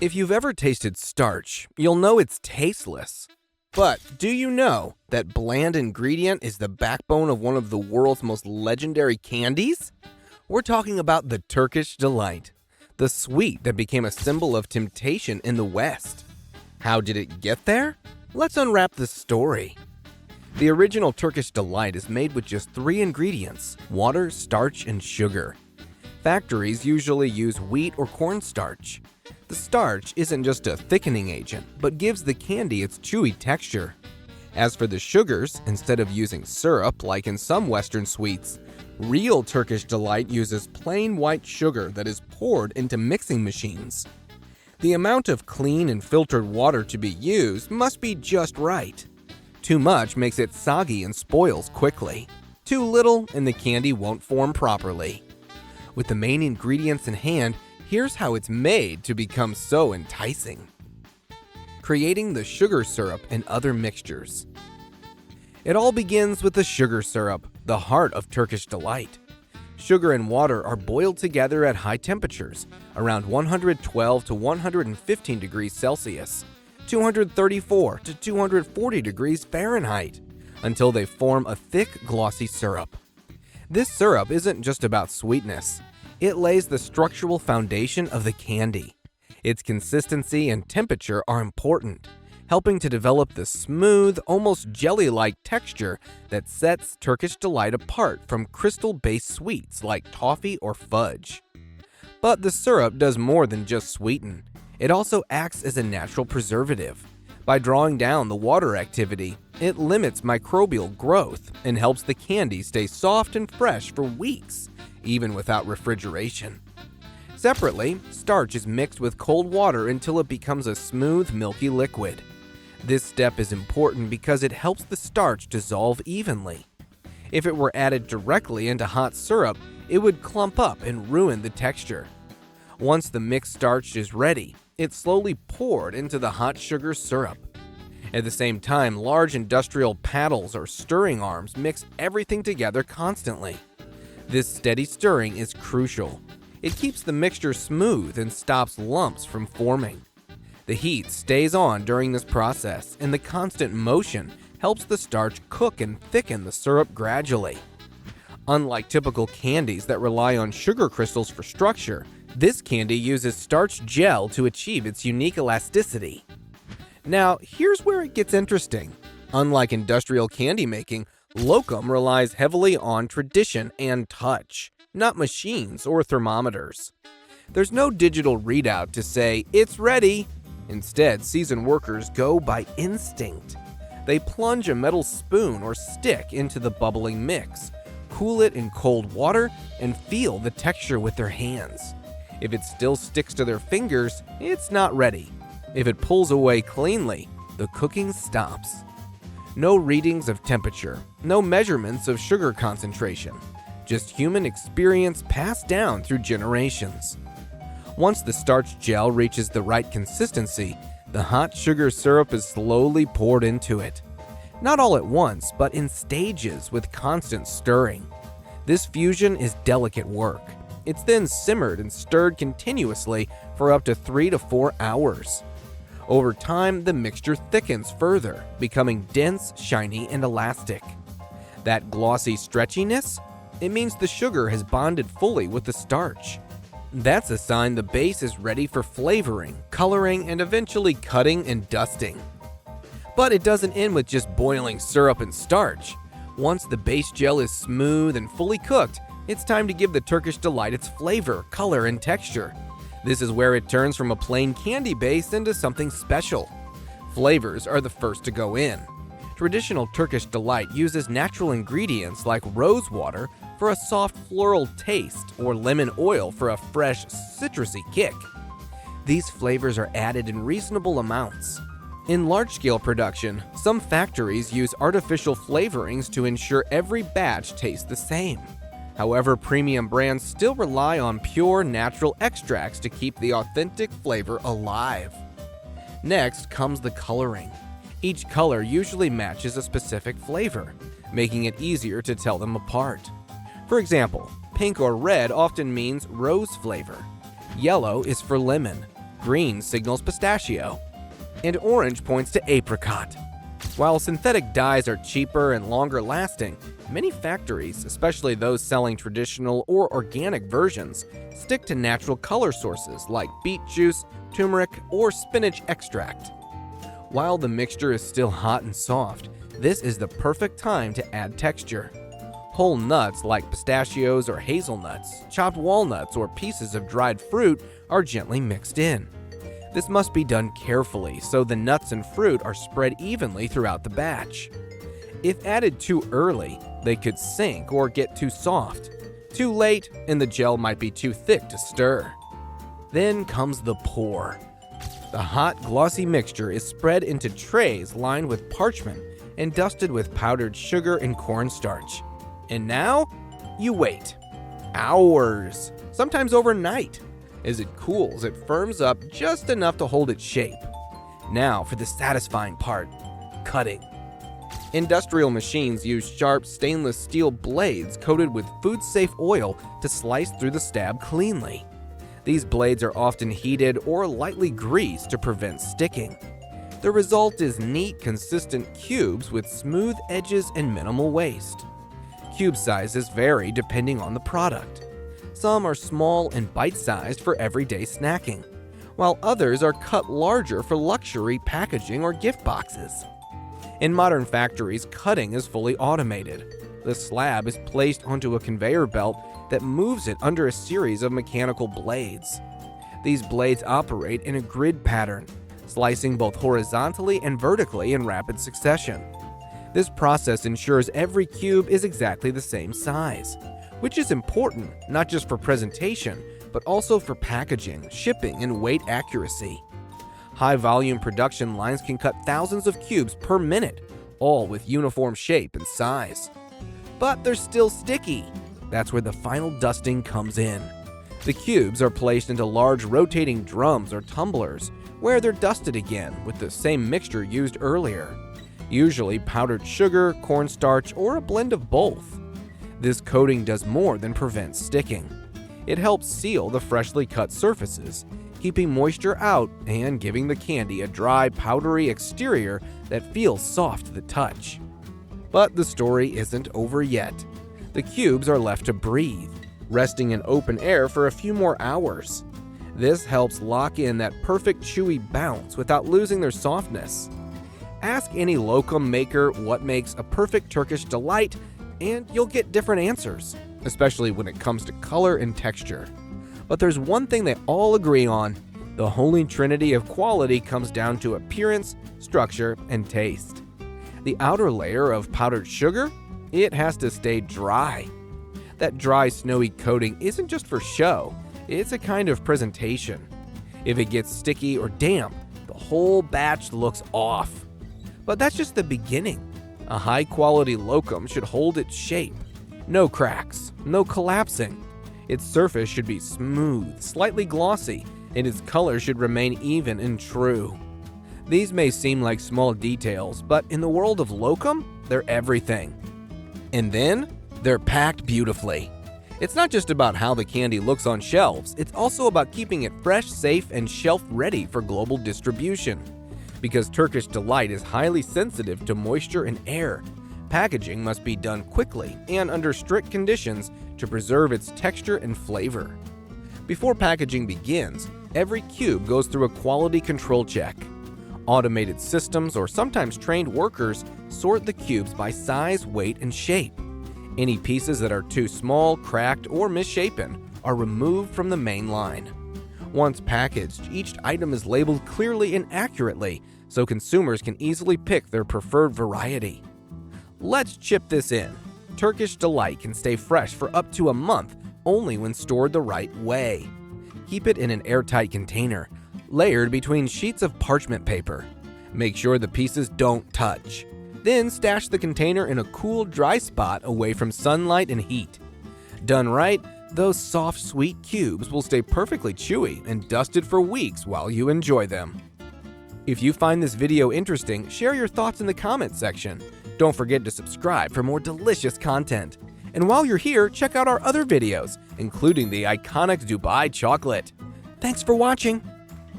If you've ever tasted starch, you'll know it's tasteless. But do you know that bland ingredient is the backbone of one of the world's most legendary candies? We're talking about the Turkish Delight, the sweet that became a symbol of temptation in the West. How did it get there? Let's unwrap the story. The original Turkish Delight is made with just 3 ingredients: water, starch, and sugar. Factories usually use wheat or cornstarch. The starch isn't just a thickening agent, but gives the candy its chewy texture. As for the sugars, instead of using syrup like in some Western sweets, real Turkish Delight uses plain white sugar that is poured into mixing machines. The amount of clean and filtered water to be used must be just right. Too much makes it soggy and spoils quickly. Too little and the candy won't form properly. With the main ingredients in hand, here's how it's made to become so enticing. Creating the sugar syrup and other mixtures. It all begins with the sugar syrup, the heart of Turkish Delight. Sugar and water are boiled together at high temperatures, around 112 to 115 degrees Celsius, 234 to 240 degrees Fahrenheit, until they form a thick, glossy syrup. This syrup isn't just about sweetness. It lays the structural foundation of the candy. Its consistency and temperature are important, helping to develop the smooth, almost jelly-like texture that sets Turkish Delight apart from crystal-based sweets like toffee or fudge. But the syrup does more than just sweeten. It also acts as a natural preservative. By drawing down the water activity, it limits microbial growth and helps the candy stay soft and fresh for weeks, even without refrigeration. Separately, starch is mixed with cold water until it becomes a smooth, milky liquid. This step is important because it helps the starch dissolve evenly. If it were added directly into hot syrup, it would clump up and ruin the texture. Once the mixed starch is ready, it's slowly poured into the hot sugar syrup. At the same time, large industrial paddles or stirring arms mix everything together constantly. This steady stirring is crucial. It keeps the mixture smooth and stops lumps from forming. The heat stays on during this process, and the constant motion helps the starch cook and thicken the syrup gradually. Unlike typical candies that rely on sugar crystals for structure, this candy uses starch gel to achieve its unique elasticity. Now, here's where it gets interesting. Unlike industrial candy making, Locum relies heavily on tradition and touch, not machines or thermometers. There's no digital readout to say, "It's ready." Instead, seasoned workers go by instinct. They plunge a metal spoon or stick into the bubbling mix, cool it in cold water, and feel the texture with their hands. If it still sticks to their fingers, it's not ready. If it pulls away cleanly, the cooking stops. No readings of temperature, no measurements of sugar concentration, just human experience passed down through generations. Once the starch gel reaches the right consistency, the hot sugar syrup is slowly poured into it. Not all at once, but in stages with constant stirring. This fusion is delicate work. It's then simmered and stirred continuously for up to 3 to 4 hours. Over time, the mixture thickens further, becoming dense, shiny, and elastic. That glossy stretchiness? It means the sugar has bonded fully with the starch. That's a sign the base is ready for flavoring, coloring, and eventually cutting and dusting. But it doesn't end with just boiling syrup and starch. Once the base gel is smooth and fully cooked, it's time to give the Turkish Delight its flavor, color, and texture. This is where it turns from a plain candy base into something special. Flavors are the first to go in. Traditional Turkish Delight uses natural ingredients like rose water for a soft floral taste or lemon oil for a fresh, citrusy kick. These flavors are added in reasonable amounts. In large-scale production, some factories use artificial flavorings to ensure every batch tastes the same. However, premium brands still rely on pure, natural extracts to keep the authentic flavor alive. Next comes the coloring. Each color usually matches a specific flavor, making it easier to tell them apart. For example, pink or red often means rose flavor. Yellow is for lemon. green signals pistachio, and orange points to apricot. While synthetic dyes are cheaper and longer lasting, many factories, especially those selling traditional or organic versions, stick to natural color sources like beet juice, turmeric, or spinach extract. While the mixture is still hot and soft, this is the perfect time to add texture. Whole nuts like pistachios or hazelnuts, chopped walnuts, or pieces of dried fruit are gently mixed in. This must be done carefully so the nuts and fruit are spread evenly throughout the batch. If added too early, they could sink or get too soft. Too late, and the gel might be too thick to stir. Then comes the pour. The hot, glossy mixture is spread into trays lined with parchment and dusted with powdered sugar and cornstarch. And now, you wait. Hours, sometimes overnight. As it cools, it firms up just enough to hold its shape. Now for the satisfying part, cutting. Industrial machines use sharp stainless steel blades coated with food-safe oil to slice through the stab cleanly. These blades are often heated or lightly greased to prevent sticking. The result is neat, consistent cubes with smooth edges and minimal waste. Cube sizes vary depending on the product. Some are small and bite-sized for everyday snacking, while others are cut larger for luxury packaging or gift boxes. In modern factories, cutting is fully automated. The slab is placed onto a conveyor belt that moves it under a series of mechanical blades. These blades operate in a grid pattern, slicing both horizontally and vertically in rapid succession. This process ensures every cube is exactly the same size, which is important not just for presentation, but also for packaging, shipping, and weight accuracy. High-volume production lines can cut thousands of cubes per minute, all with uniform shape and size. But they're still sticky. That's where the final dusting comes in. The cubes are placed into large rotating drums or tumblers, where they're dusted again with the same mixture used earlier. Usually powdered sugar, cornstarch, or a blend of both. This coating does more than prevent sticking. It helps seal the freshly cut surfaces, keeping moisture out and giving the candy a dry, powdery exterior that feels soft to the touch. But the story isn't over yet. The cubes are left to breathe, resting in open air for a few more hours. This helps lock in that perfect chewy bounce without losing their softness. Ask any locum maker what makes a perfect Turkish delight, and you'll get different answers, especially when it comes to color and texture. But there's one thing they all agree on. The holy trinity of quality comes down to appearance, structure, and taste. The outer layer of powdered sugar, it has to stay dry. That dry, snowy coating isn't just for show, it's a kind of presentation. If it gets sticky or damp, the whole batch looks off. But that's just the beginning. A high-quality locum should hold its shape. No cracks, no collapsing. Its surface should be smooth, slightly glossy, and its color should remain even and true. These may seem like small details, but in the world of locum, they're everything. And then, they're packed beautifully. It's not just about how the candy looks on shelves, it's also about keeping it fresh, safe, and shelf-ready for global distribution. Because Turkish Delight is highly sensitive to moisture and air, packaging must be done quickly and under strict conditions to preserve its texture and flavor. Before packaging begins, every cube goes through a quality control check. Automated systems or sometimes trained workers sort the cubes by size, weight, and shape. Any pieces that are too small, cracked, or misshapen are removed from the main line. Once packaged, each item is labeled clearly and accurately so consumers can easily pick their preferred variety. Let's chip this in. Turkish Delight can stay fresh for up to a month only when stored the right way. Keep it in an airtight container, layered between sheets of parchment paper. Make sure the pieces don't touch. Then stash the container in a cool, dry spot away from sunlight and heat. Done right, those soft, sweet cubes will stay perfectly chewy and dusted for weeks while you enjoy them. If you find this video interesting, share your thoughts in the comments section. Don't forget to subscribe for more delicious content. And while you're here, check out our other videos, including the iconic Dubai chocolate. Thanks for watching.